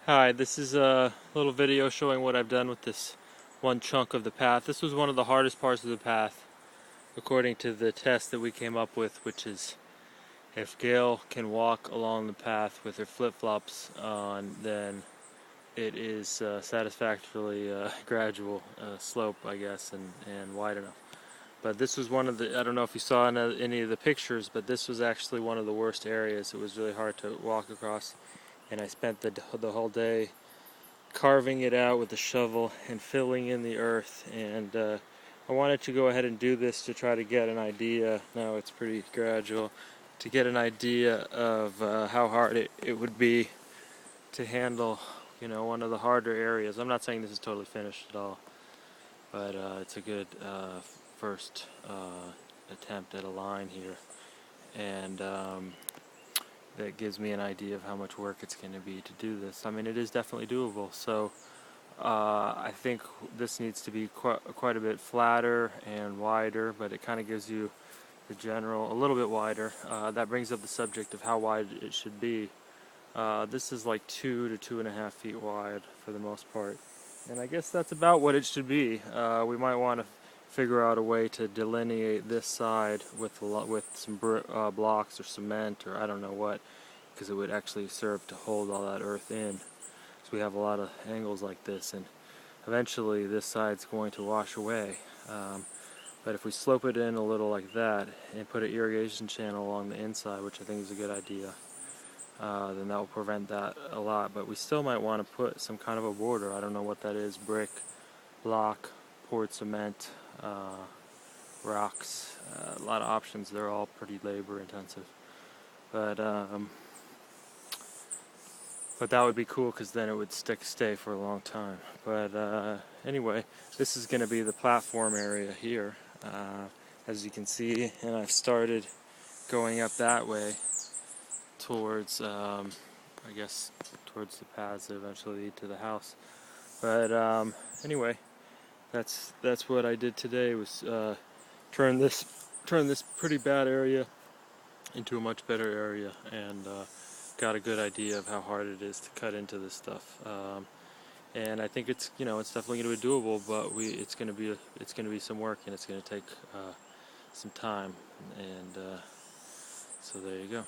Hi, this is a little video showing what I've done with this one chunk of the path. This was one of the hardest parts of the path, according to the test that we came up with, which is if Gail can walk along the path with her flip-flops on, then it is satisfactorily gradual slope, I guess, and wide enough. But this was one of the, I don't know if you saw any of the pictures, but this was actually one of the worst areas. It was really hard to walk across, and I spent the whole day carving it out with a shovel and filling in the earth, and I wanted to go ahead and do this to try to get an idea. Now it's pretty gradual, to get an idea of how hard it would be to handle, one of the harder areas. I'm not saying this is totally finished at all, but it's a good first attempt at a line here, and that gives me an idea of how much work it's going to be to do this. I mean, it is definitely doable. So I think this needs to be quite a bit flatter and wider, but it kind of gives you the general, a little bit wider. That brings up the subject of how wide it should be. This is like 2 to 2.5 feet wide for the most part, and I guess that's about what it should be. We might want to figure out a way to delineate this side with some blocks or cement or I don't know what, because it would actually serve to hold all that earth in. So we have a lot of angles like this, and eventually this side's going to wash away. But if we slope it in a little like that and put an irrigation channel along the inside, which I think is a good idea, then that will prevent that a lot. But we still might want to put some kind of a border. I don't know what that is: brick, block, poured cement, rocks. A lot of options. They're all pretty labor intensive. But that would be cool, because then it would stay for a long time. But anyway, this is going to be the platform area here, as you can see, and I've started going up that way towards, I guess, towards the paths that eventually lead to the house. But anyway, that's what I did today, was turn this pretty bad area into a much better area, and got a good idea of how hard it is to cut into this stuff. And I think it's definitely going to be doable, but it's going to be some work, and it's going to take some time, and so there you go.